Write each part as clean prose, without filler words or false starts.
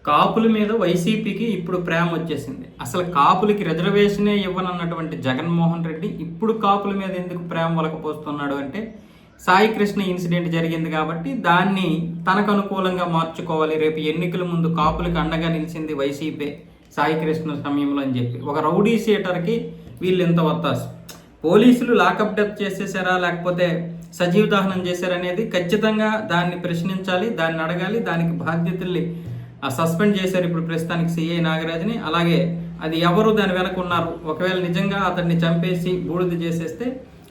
కాపుల మీద వైసీపీకి ఇప్పుడు ప్రేమ వచ్చేసింది. అసలు కాపులకి రిజర్వేషనే ఇవ్వనన్నటువంటి జగన్మోహన్ రెడ్డి ఇప్పుడు కాపుల మీద ఎందుకు ప్రేమ ఒలకపోస్తున్నాడు అంటే, సాయి కృష్ణ ఇన్సిడెంట్ జరిగింది కాబట్టి దాన్ని తనకు అనుకూలంగా మార్చుకోవాలి. రేపు ఎన్నికల ముందు కాపులకు అండగా నిలిచింది వైసీపీ సాయి కృష్ణ సమయంలో అని చెప్పి ఒక రౌడీ షీటర్కి వీళ్ళు ఎంత వత్తాసు. పోలీసులు లాకప్ డెత్ చేసేసారా లేకపోతే సజీవ దహనం చేశారనేది ఖచ్చితంగా దాన్ని ప్రశ్నించాలి, దాన్ని అడగాలి. దానికి బాధ్యతల్ని సస్పెండ్ చేశారు ఇప్పుడు ప్రస్తుతానికి సిఐ నాగరాజ్ని. అలాగే అది ఎవరు దాని వెనక ఉన్నారు, ఒకవేళ నిజంగా అతన్ని చంపేసి బూడిద చేసేస్తే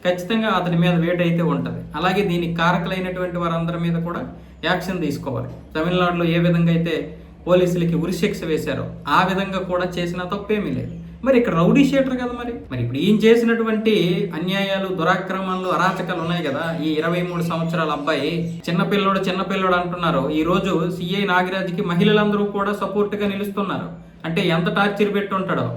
ఖచ్చితంగా అతని మీద వేటు అయితే ఉంటుంది. అలాగే దీనికి కారకులైనటువంటి వారందరి మీద కూడా యాక్షన్ తీసుకోవాలి. తమిళనాడులో ఏ విధంగా అయితే పోలీసులకి ఉరిశిక్ష వేశారో ఆ విధంగా కూడా చేసినా తప్పేమీ లేదు. మరి ఇక్కడ రౌడీ షీటర్ కదా మరి ఇప్పుడు ఈయన చేసినటువంటి అన్యాయాలు, దురాక్రమాలు, అరాచకాలు ఉన్నాయి కదా. ఈ 23 సంవత్సరాల అబ్బాయి చిన్నపిల్లోడు అంటున్నారు. ఈ రోజు సిఐ నాగరాజ్కి మహిళలందరూ కూడా సపోర్ట్గా నిలుస్తున్నారు. అంటే ఎంత టార్చర్ పెట్టి ఉంటాడో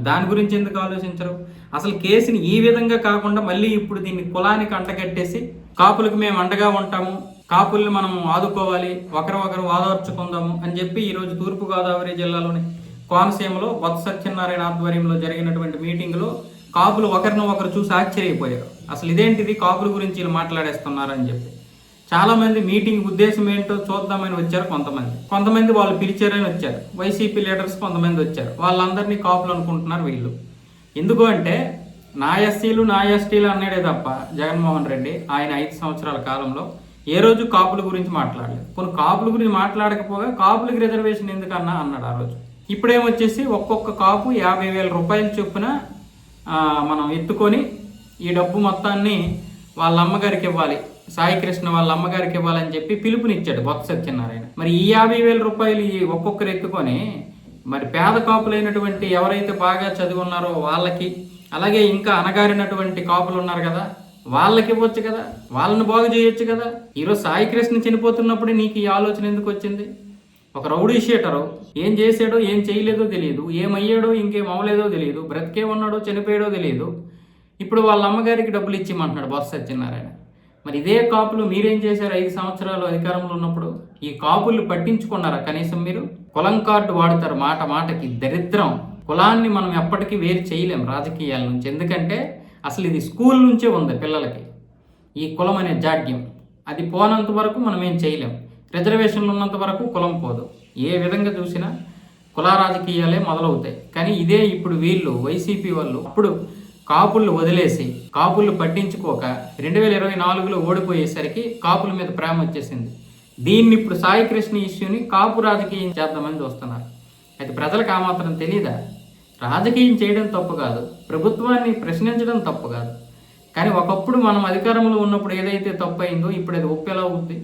దాని గురించి ఎందుకు ఆలోచించరు? అసలు కేసుని ఈ విధంగా కాకుండా మళ్ళీ ఇప్పుడు దీన్ని కులానికి అంటగట్టేసి కాపులకు మేము అండగా ఉంటాము, కాపుల్ని మనం ఆదుకోవాలి, ఒకరు ఓదార్చుకుందాము అని చెప్పి ఈరోజు తూర్పుగోదావరి జిల్లాలోని కోనసీమలో బొత్స సత్యనారాయణ ఆధ్వర్యంలో జరిగినటువంటి మీటింగ్లో కాపులు ఒకరు చూసి ఆశ్చర్యపోయారు. అసలు ఇదేంటిది, కాపుల గురించి వీళ్ళు మాట్లాడేస్తున్నారని చెప్పి చాలామంది మీటింగ్ ఉద్దేశం ఏంటో చూద్దామని వచ్చారు. కొంతమంది వాళ్ళు పిలిచారని వచ్చారు. వైసీపీ లీడర్స్ కొంతమంది వచ్చారు. వాళ్ళందరినీ కాపులు అనుకుంటున్నారు వీళ్ళు. ఎందుకు అంటే నా ఎస్సీలు నా ఎస్టీలు అన్నాడే తప్ప జగన్మోహన్ రెడ్డి ఆయన 5 సంవత్సరాల కాలంలో ఏ రోజు కాపుల గురించి మాట్లాడలేదు. కొన్ని కాపుల గురించి మాట్లాడకపోగా కాపులకి రిజర్వేషన్ ఎందుకన్నా అన్నాడు ఆ రోజు. ఇప్పుడేమొచ్చేసి ఒక్కొక్క కాపు 50,000 రూపాయలు చొప్పున మనం ఎత్తుకొని ఈ డబ్బు మొత్తాన్ని వాళ్ళ అమ్మగారికి ఇవ్వాలి, సాయి కృష్ణ వాళ్ళ అమ్మగారికి ఇవ్వాలని చెప్పి పిలుపునిచ్చాడు బొత్స సత్యనారాయణ. మరి ఈ 50,000 రూపాయలు ఒక్కొక్కరు ఎత్తుకొని మరి పేద కాపులైనటువంటి ఎవరైతే బాగా చదివి ఉన్నారో వాళ్ళకి, అలాగే ఇంకా అనగారినటువంటి కాపులు ఉన్నారు కదా వాళ్ళకి ఇవ్వచ్చు కదా, వాళ్ళని బాగు చేయొచ్చు కదా. ఈరోజు సాయి కృష్ణ చనిపోతున్నప్పుడు నీకు ఈ ఆలోచన ఎందుకు వచ్చింది? ఒక రౌడీ షీటరు ఏం చేశాడో ఏం చేయలేదో తెలియదు, ఏమయ్యాడో ఇంకేం అవ్వలేదో తెలియదు, బ్రతికే ఉన్నాడో చనిపోయాడో తెలియదు. ఇప్పుడు వాళ్ళ అమ్మగారికి డబ్బులు ఇచ్చిమంటున్నాడు బొత్స సత్యనారాయణ. మరి ఇదే కాపులు మీరేం చేశారు 5 సంవత్సరాలు అధికారంలో ఉన్నప్పుడు? ఈ కాపుల్ని పట్టించుకున్నారా కనీసం మీరు? కులం కార్డు వాడతారు మాటకి, దరిద్రం. కులాన్ని మనం ఎప్పటికీ వేరు చేయలేం రాజకీయాల నుంచి. ఎందుకంటే అసలు ఇది స్కూల్ నుంచే ఉంది పిల్లలకి ఈ కులం అనే జాడ్యం. అది పోనంత వరకు మనం ఏం చేయలేం. రిజర్వేషన్లు ఉన్నంత వరకు కులం పోదు. ఏ విధంగా చూసినా కుల రాజకీయాలే మొదలవుతాయి. కానీ ఇదే ఇప్పుడు వీళ్ళు వైసీపీ వాళ్ళు అప్పుడు కాపుళ్ళు వదిలేసి కాపుళ్ళు పట్టించుకోక 2024లో ఓడిపోయేసరికి కాపుల మీద ప్రేమ వచ్చేసింది. దీన్ని ఇప్పుడు సాయి కృష్ణ ఇష్యూని కాపు రాజకీయం చేద్దామని చూస్తున్నారు. అది ప్రజలకు ఆ మాత్రం తెలీదా? రాజకీయం చేయడం తప్పు కాదు, ప్రభుత్వాన్ని ప్రశ్నించడం తప్పు కాదు. కానీ ఒకప్పుడు మనం అధికారంలో ఉన్నప్పుడు ఏదైతే తప్పు అయిందో ఇప్పుడు అది ఒప్పేలా ఉంది.